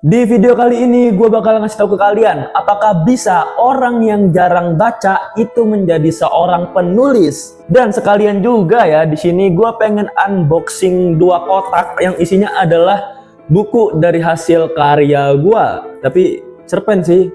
Di video kali ini gue bakal ngasih tahu ke kalian apakah bisa orang yang jarang baca itu menjadi seorang penulis. Dan sekalian juga ya di sini gue pengen unboxing dua kotak yang isinya adalah buku dari hasil karya gue. Tapi cerpen sih.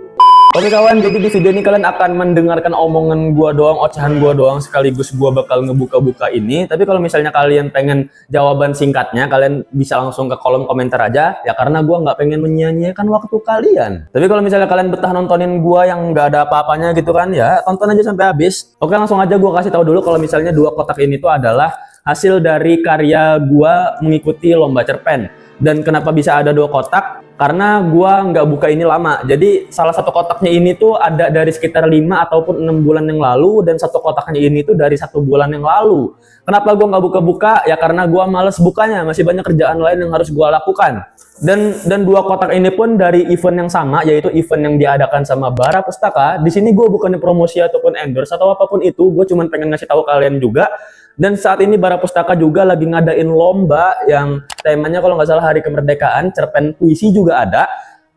Oke kawan, jadi di video ini kalian akan mendengarkan omongan gua doang, ocehan gua doang, sekaligus gua bakal ngebuka-buka ini. Tapi kalau misalnya kalian pengen jawaban singkatnya, kalian bisa langsung ke kolom komentar aja ya, karena gua nggak pengen menyia-nyiakan waktu kalian. Tapi kalau misalnya kalian betah nontonin gua yang nggak ada apa-apanya gitu kan, ya tonton aja sampai habis. Oke, langsung aja gua kasih tahu dulu kalau misalnya dua kotak ini tuh adalah hasil dari karya gua mengikuti lomba cerpen. Dan kenapa bisa ada dua kotak? Karena gua nggak buka ini lama. Jadi salah satu kotaknya ini tuh ada dari sekitar 5 ataupun 6 bulan yang lalu, dan satu kotaknya ini tuh dari 1 bulan yang lalu. Kenapa gua nggak buka-buka? Ya karena gua males bukanya, masih banyak kerjaan lain yang harus gua lakukan. Dan dua kotak ini pun dari event yang sama, yaitu event yang diadakan sama Bara Pustaka. Di sini gue bukannya promosi ataupun endorse atau apapun itu, gue cuma pengen ngasih tahu kalian juga. Dan saat ini Bara Pustaka juga lagi ngadain lomba yang temanya kalau nggak salah Hari Kemerdekaan, cerpen puisi juga ada.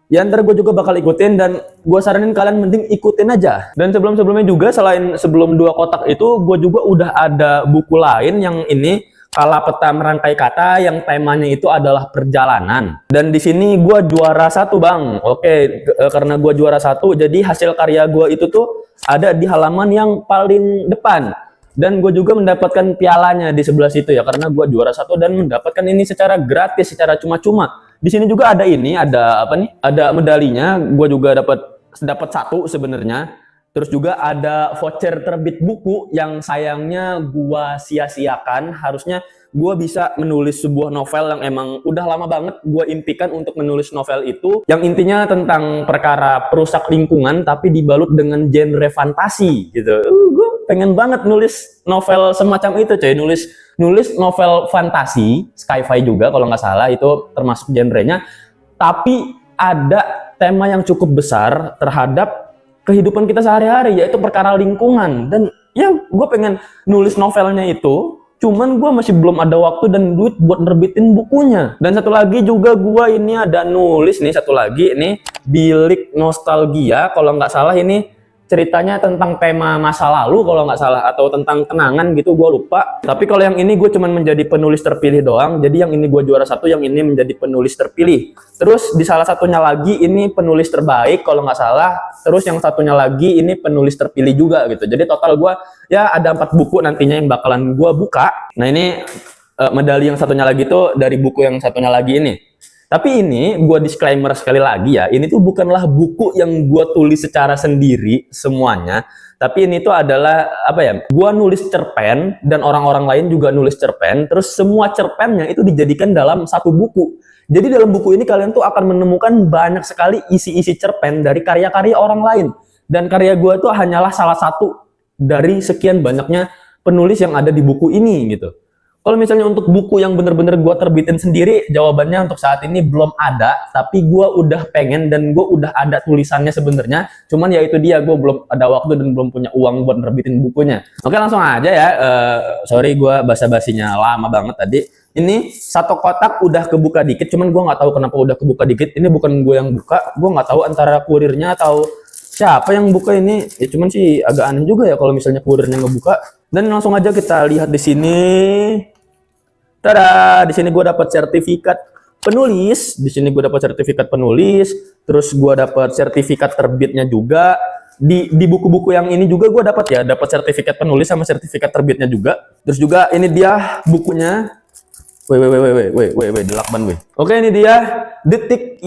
Ya ntar gue juga bakal ikutin, dan gue saranin kalian mending ikutin aja. Dan sebelum-sebelumnya juga, selain sebelum dua kotak itu, gue juga udah ada buku lain yang ini Kala Peta Merangkai Kata, yang temanya itu adalah perjalanan. Dan di sini gue juara satu bang. Oke, karena gue juara satu, jadi hasil karya gue itu tuh ada di halaman yang paling depan. Dan gue juga mendapatkan pialanya di sebelah situ ya, karena gue juara satu dan mendapatkan ini secara gratis, secara cuma-cuma. Di sini juga ada ini, ada apa nih? Ada medalinya. Gue juga dapat satu sebenarnya. Terus juga ada voucher terbit buku yang sayangnya gue sia-siakan. Harusnya gue bisa menulis sebuah novel yang emang udah lama banget gue impikan untuk menulis novel itu, yang intinya tentang perkara perusak lingkungan tapi dibalut dengan genre fantasi gitu. Gue pengen banget nulis novel semacam itu coy, nulis novel fantasi, sci-fi juga kalau nggak salah, itu termasuk genrenya, tapi ada tema yang cukup besar terhadap kehidupan kita sehari-hari, yaitu perkara lingkungan. Dan ya gue pengen nulis novelnya itu, cuman gue masih belum ada waktu dan duit buat nerbitin bukunya. Dan satu lagi juga gue ini ada nulis nih, satu lagi nih, Bilik Nostalgia kalau nggak salah, ini ceritanya tentang tema masa lalu kalau nggak salah, atau tentang kenangan gitu, gue lupa. Tapi kalau yang ini gue cuman menjadi penulis terpilih doang, jadi yang ini gue juara satu, yang ini menjadi penulis terpilih. Terus di salah satunya lagi ini penulis terbaik kalau nggak salah, terus yang satunya lagi ini penulis terpilih juga gitu. Jadi total gue ya ada 4 buku nantinya yang bakalan gue buka. Nah ini medali yang satunya lagi tuh dari buku yang satunya lagi ini. Tapi ini gue disclaimer sekali lagi ya, ini tuh bukanlah buku yang gue tulis secara sendiri semuanya, tapi ini tuh adalah apa ya, gue nulis cerpen dan orang-orang lain juga nulis cerpen, terus semua cerpennya itu dijadikan dalam satu buku. Jadi dalam buku ini kalian tuh akan menemukan banyak sekali isi-isi cerpen dari karya-karya orang lain, dan karya gue tuh hanyalah salah satu dari sekian banyaknya penulis yang ada di buku ini gitu. Kalau misalnya untuk buku yang bener-bener gue terbitin sendiri, jawabannya untuk saat ini belum ada. Tapi gue udah pengen, dan gue udah ada tulisannya sebenarnya. Cuman ya itu dia, gue belum ada waktu dan belum punya uang buat nerbitin bukunya. Oke, langsung aja ya. Sorry gue basa-basinya lama banget tadi. Ini satu kotak udah kebuka dikit, cuman gue nggak tahu kenapa udah kebuka dikit. Ini bukan gue yang buka, gue nggak tahu antara kurirnya atau siapa yang buka ini. Ya cuman sih agak aneh juga ya kalau misalnya kurirnya ngebuka. Dan langsung aja kita lihat di sini. Tada, di sini gue dapat sertifikat penulis. Di sini gue dapat sertifikat penulis. Terus gue dapat sertifikat terbitnya juga. Di buku-buku yang ini juga gue dapat ya, dapat sertifikat penulis sama sertifikat terbitnya juga. Terus juga ini dia bukunya. Weh, dilakban weh. Oke, ini dia detik,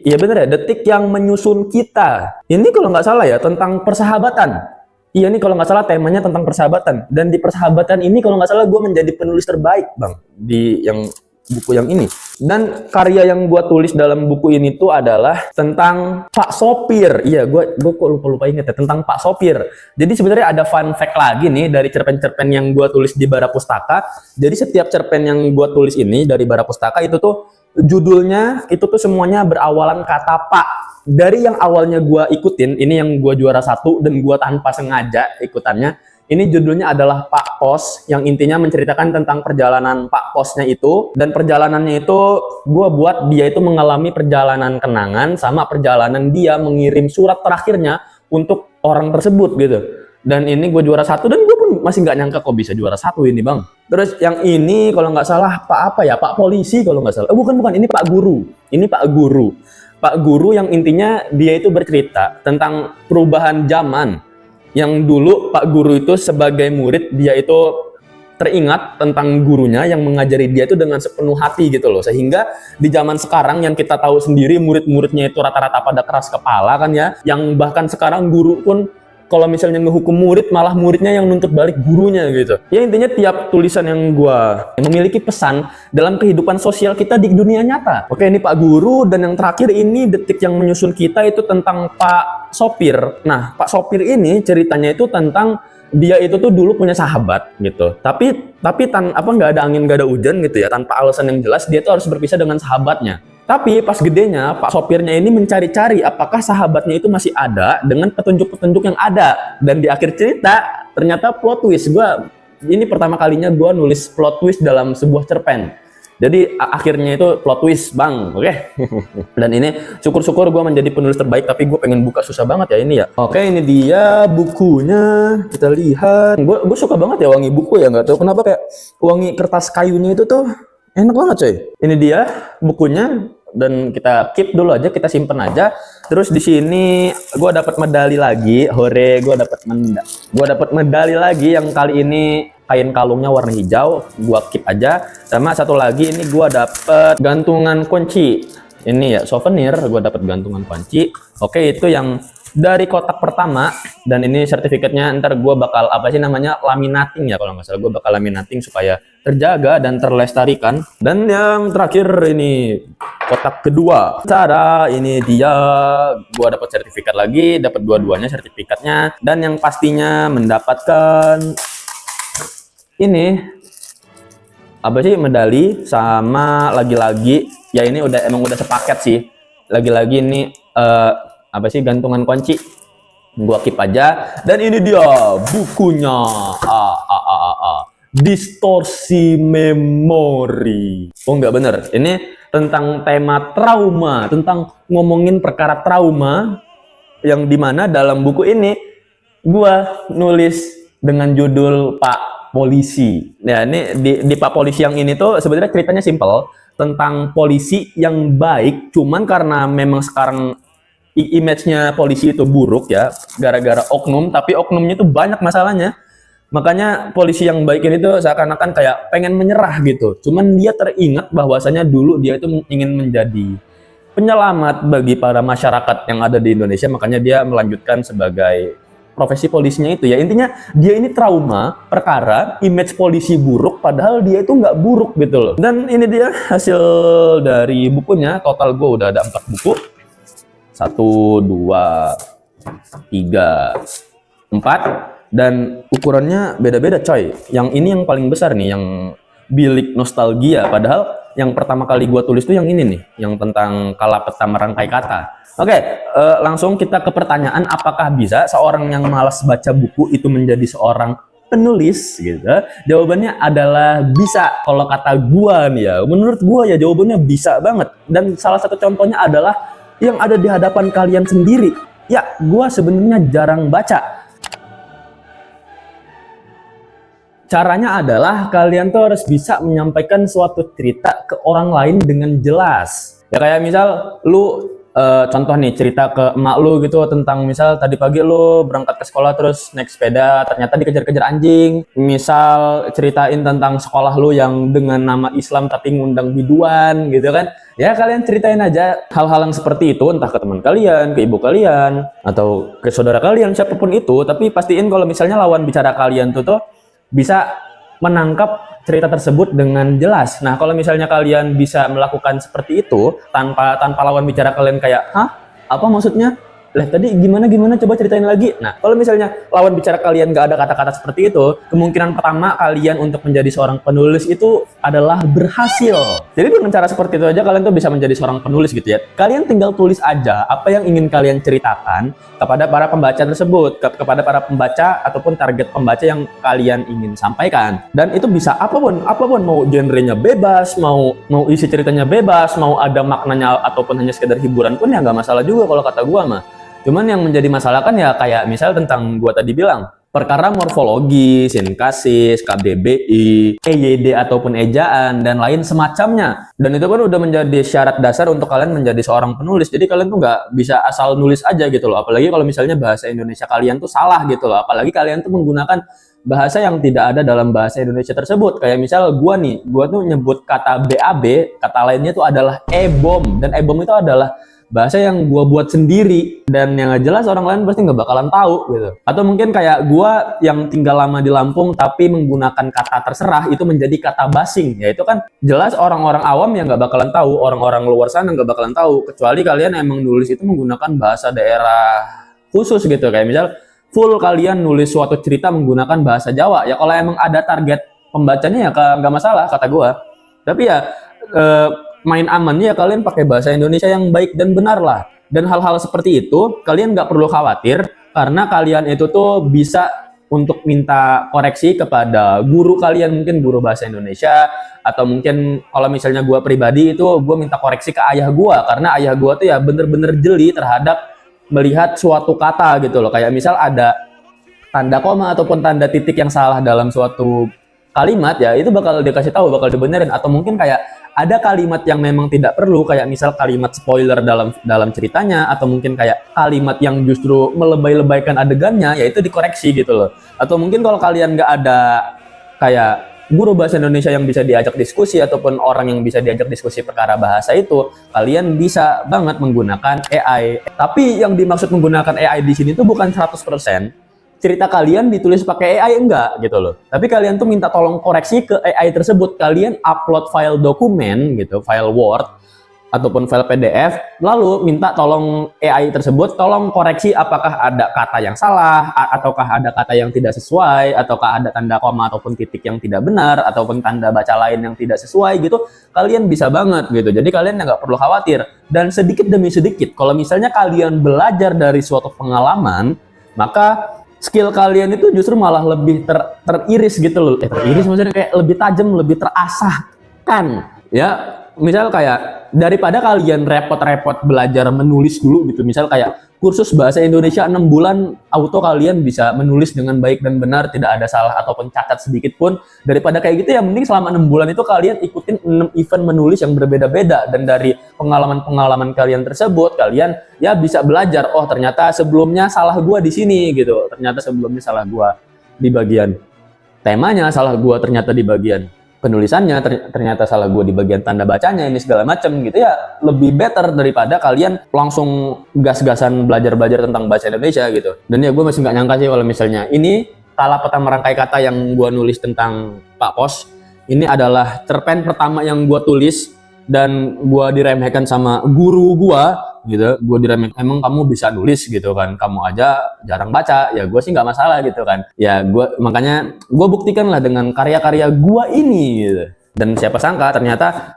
iya bener ya, detik yang menyusun kita. Ini kalau nggak salah ya tentang persahabatan. Iya, ini kalau nggak salah temanya tentang persahabatan. Dan di persahabatan ini kalau nggak salah gue menjadi penulis terbaik bang di yang buku yang ini. Dan karya yang gue tulis dalam buku ini tuh adalah tentang Pak Sopir. Iya, gue kok lupa inget ya, tentang Pak Sopir. Jadi sebenarnya ada fun fact lagi nih dari cerpen-cerpen yang gue tulis di Bara Pustaka. Jadi setiap cerpen yang gue tulis ini dari Bara Pustaka itu tuh judulnya itu tuh semuanya berawalan kata Pak. Dari yang awalnya gue ikutin, ini yang gue juara satu dan gue tanpa sengaja ikutannya, Ini judulnya adalah Pak Pos, yang intinya menceritakan tentang perjalanan Pak Posnya itu. Dan perjalanannya itu gue buat dia itu mengalami perjalanan kenangan sama perjalanan dia mengirim surat terakhirnya untuk orang tersebut gitu. Dan ini gue juara 1 dan gue pun masih nggak nyangka kok bisa juara 1 ini bang. Terus yang ini kalau nggak salah Pak apa ya, Pak Polisi kalau nggak salah. Bukan, ini Pak Guru. Ini Pak Guru. Pak Guru yang intinya dia itu bercerita tentang perubahan zaman. Yang dulu Pak Guru itu sebagai murid, dia itu teringat tentang gurunya yang mengajari dia itu dengan sepenuh hati gitu loh. Sehingga di zaman sekarang yang kita tahu sendiri murid-muridnya itu rata-rata pada keras kepala kan ya. Yang bahkan sekarang guru pun kalau misalnya ngehukum murid, malah muridnya yang nuntut balik gurunya gitu. Ya intinya tiap tulisan yang gua memiliki pesan dalam kehidupan sosial kita di dunia nyata. Oke, ini Pak Guru, dan yang terakhir ini detik yang menyusun kita itu tentang Pak Sopir. Nah, Pak Sopir ini ceritanya itu tentang dia itu tuh dulu punya sahabat gitu. Tapi nggak ada angin, nggak ada hujan gitu ya, tanpa alasan yang jelas dia tuh harus berpisah dengan sahabatnya. Tapi pas gedenya, Pak Sopirnya ini mencari-cari apakah sahabatnya itu masih ada dengan petunjuk-petunjuk yang ada. Dan di akhir cerita, ternyata plot twist. Ini pertama kalinya gue nulis plot twist dalam sebuah cerpen. Jadi akhirnya itu plot twist, bang. Oke. Dan ini syukur-syukur gue menjadi penulis terbaik, tapi gue pengen buka susah banget ya ini ya. Oke, ini dia bukunya. Kita lihat. Gue suka banget ya wangi buku ya. Nggak tahu kenapa kayak wangi kertas kayunya itu tuh enak banget coy. Ini dia bukunya. Dan kita keep dulu aja, kita simpen aja. Terus di sini gue dapat medali lagi, hore, gue dapat medali lagi yang kali ini kain kalungnya warna hijau, gue keep aja. Sama satu lagi ini gue dapat gantungan kunci. Ini ya souvenir, gue dapat gantungan kunci. Oke, itu yang dari kotak pertama, dan ini sertifikatnya ntar gue bakal apa sih namanya, laminating ya kalau nggak salah. Gue bakal laminating supaya terjaga dan terlestarikan. Dan yang terakhir ini kotak kedua. Cara ini dia, gue dapat sertifikat lagi, dapat dua-duanya sertifikatnya. Dan yang pastinya mendapatkan ini apa sih, medali sama lagi-lagi ya, ini emang udah sepaket sih. Lagi-lagi ini apa sih, gantungan kunci. Gua keep aja. Dan ini dia bukunya, distorsi memori. Oh nggak bener, ini tentang tema trauma, tentang ngomongin perkara trauma, yang dimana dalam buku ini gua nulis dengan judul Pak Polisi. Nah ini di Pak Polisi yang ini tuh sebenarnya ceritanya simple, tentang polisi yang baik, cuman karena memang sekarang image-nya polisi itu buruk ya, gara-gara oknum, tapi oknumnya itu banyak masalahnya. Makanya polisi yang baik ini tuh seakan-akan kayak pengen menyerah gitu. Cuman dia teringat bahwasanya dulu dia itu ingin menjadi penyelamat bagi para masyarakat yang ada di Indonesia, makanya dia melanjutkan sebagai profesi polisinya itu ya. Intinya dia ini trauma perkara image polisi buruk, padahal dia itu nggak buruk gitu loh. Dan ini dia hasil dari bukunya. Total gue udah ada 4 buku. 1, 2, 3, 4, dan ukurannya beda-beda coy. Yang ini yang paling besar nih, yang bilik nostalgia. Padahal yang pertama kali gua tulis tuh yang ini nih, yang tentang kalapeta merangkai kata. Oke, langsung kita ke pertanyaan, apakah bisa seorang yang malas baca buku itu menjadi seorang penulis gitu? Jawabannya adalah bisa. Kalau kata gua nih ya, menurut gua ya jawabannya bisa banget. Dan salah satu contohnya adalah yang ada di hadapan kalian sendiri. Ya, gua sebenarnya jarang baca. Caranya adalah kalian tuh harus bisa menyampaikan suatu cerita ke orang lain dengan jelas. Ya kayak misal lu contoh nih, cerita ke emak lu gitu tentang misal tadi pagi lu berangkat ke sekolah terus naik sepeda ternyata dikejar-kejar anjing. Misal ceritain tentang sekolah lu yang dengan nama Islam tapi ngundang biduan gitu kan. Ya kalian ceritain aja hal-hal yang seperti itu, entah ke teman kalian, ke ibu kalian, atau ke saudara kalian, siapapun itu. Tapi pastiin kalau misalnya lawan bicara kalian tuh bisa menangkap cerita tersebut dengan jelas. Nah, kalau misalnya kalian bisa melakukan seperti itu tanpa lawan bicara kalian kayak, "Hah? Apa maksudnya?" Lah tadi gimana coba ceritain lagi. Nah, kalau misalnya lawan bicara kalian nggak ada kata-kata seperti itu, kemungkinan pertama kalian untuk menjadi seorang penulis itu adalah berhasil. Jadi dengan cara seperti itu aja kalian tuh bisa menjadi seorang penulis gitu ya. Kalian tinggal tulis aja apa yang ingin kalian ceritakan kepada para pembaca tersebut, kepada para pembaca ataupun target pembaca yang kalian ingin sampaikan. Dan itu bisa apapun mau genrenya bebas, mau isi ceritanya bebas, mau ada maknanya ataupun hanya sekedar hiburan pun ya nggak masalah juga kalau kata gua mah. Cuman yang menjadi masalah kan ya kayak misal tentang gua tadi bilang, perkara morfologi, sintaksis, KBBI, EYD ataupun ejaan dan lain semacamnya. Dan itu kan udah menjadi syarat dasar untuk kalian menjadi seorang penulis. Jadi kalian tuh nggak bisa asal nulis aja gitu loh. Apalagi kalau misalnya bahasa Indonesia kalian tuh salah gitu loh. Apalagi kalian tuh menggunakan bahasa yang tidak ada dalam bahasa Indonesia tersebut. Kayak misal gua tuh nyebut kata BAB, kata lainnya tuh adalah e-bom. Dan e-bom itu adalah bahasa yang gua buat sendiri dan yang gak jelas orang lain pasti nggak bakalan tahu gitu. Atau mungkin kayak gua yang tinggal lama di Lampung tapi menggunakan kata terserah itu menjadi kata basing, ya itu kan jelas orang-orang awam yang nggak bakalan tahu, orang-orang luar sana nggak bakalan tahu, kecuali kalian emang nulis itu menggunakan bahasa daerah khusus gitu. Kayak misal full kalian nulis suatu cerita menggunakan bahasa Jawa, ya kalau emang ada target pembacanya ya nggak masalah kata gua. Tapi ya main amannya ya kalian pakai bahasa Indonesia yang baik dan benar lah. Dan hal-hal seperti itu kalian nggak perlu khawatir karena kalian itu tuh bisa untuk minta koreksi kepada guru kalian, mungkin guru bahasa Indonesia, atau mungkin kalau misalnya gue pribadi itu gue minta koreksi ke ayah gue karena ayah gue tuh ya bener-bener jeli terhadap melihat suatu kata gitu loh. Kayak misal ada tanda koma ataupun tanda titik yang salah dalam suatu kalimat, ya itu bakal dikasih tahu, bakal dibenerin. Atau mungkin kayak ada kalimat yang memang tidak perlu, kayak misal kalimat spoiler dalam ceritanya, atau mungkin kayak kalimat yang justru melebay-lebaykan adegannya, ya itu dikoreksi gitu loh. Atau mungkin kalau kalian nggak ada kayak guru bahasa Indonesia yang bisa diajak diskusi ataupun orang yang bisa diajak diskusi perkara bahasa itu, kalian bisa banget menggunakan AI. Tapi yang dimaksud menggunakan AI di sini tuh bukan 100% cerita kalian ditulis pakai AI, enggak gitu loh. Tapi kalian tuh minta tolong koreksi ke AI tersebut. Kalian upload file dokumen gitu, file Word ataupun file PDF, lalu minta tolong AI tersebut tolong koreksi apakah ada kata yang salah, ataukah ada kata yang tidak sesuai, ataukah ada tanda koma ataupun titik yang tidak benar, ataupun tanda baca lain yang tidak sesuai gitu. Kalian bisa banget gitu. Jadi kalian nggak perlu khawatir. Dan sedikit demi sedikit, kalau misalnya kalian belajar dari suatu pengalaman, maka skill kalian itu justru malah lebih teriris gitu loh. Teriris maksudnya kayak lebih tajam, lebih terasah kan. Ya, misal kayak daripada kalian repot-repot belajar menulis dulu gitu. Misal kayak kursus bahasa Indonesia 6 bulan auto kalian bisa menulis dengan baik dan benar, tidak ada salah ataupun cacat sedikit pun. Daripada kayak gitu ya mending selama 6 bulan itu kalian ikutin 6 event menulis yang berbeda-beda, dan dari pengalaman-pengalaman kalian tersebut kalian ya bisa belajar, oh ternyata sebelumnya salah gua di sini gitu. Ternyata sebelumnya salah gua di bagian temanya, salah gua ternyata di bagian penulisannya, ternyata salah gue di bagian tanda bacanya, ini segala macam gitu ya. Lebih better daripada kalian langsung gas-gasan belajar-belajar tentang bahasa Indonesia gitu. Dan ya gue masih nggak nyangka sih kalau misalnya ini salah peta merangkai kata yang gue nulis tentang Pak Pos ini adalah cerpen pertama yang gue tulis, dan gue diremehkan sama guru gue gitu. Gue diremehkan, emang kamu bisa nulis gitu kan, kamu aja jarang baca. Ya gue sih nggak masalah gitu kan. Ya makanya gue buktikan lah dengan karya-karya gue ini gitu. Dan siapa sangka ternyata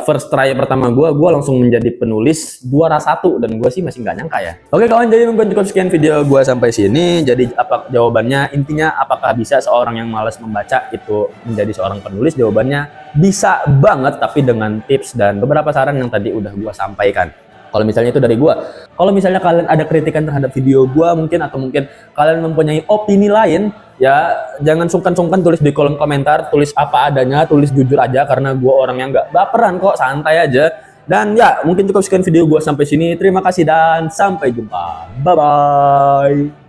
first try pertama gue langsung menjadi penulis juara 1, dan gue sih masih nggak nyangka ya. Oke kawan, jadi mungkin cukup sekian video gue sampai sini. Jadi apa jawabannya, intinya apakah bisa seorang yang malas membaca itu menjadi seorang penulis? Jawabannya bisa banget, tapi dengan tips dan beberapa saran yang tadi udah gue sampaikan. Kalau misalnya itu dari gue. Kalau misalnya kalian ada kritikan terhadap video gue mungkin, atau mungkin kalian mempunyai opini lain, ya jangan sungkan-sungkan tulis di kolom komentar. Tulis apa adanya, tulis jujur aja, karena gue orang yang nggak baperan kok, santai aja. Dan ya mungkin cukup sekian video gue sampai sini. Terima kasih dan sampai jumpa. Bye bye.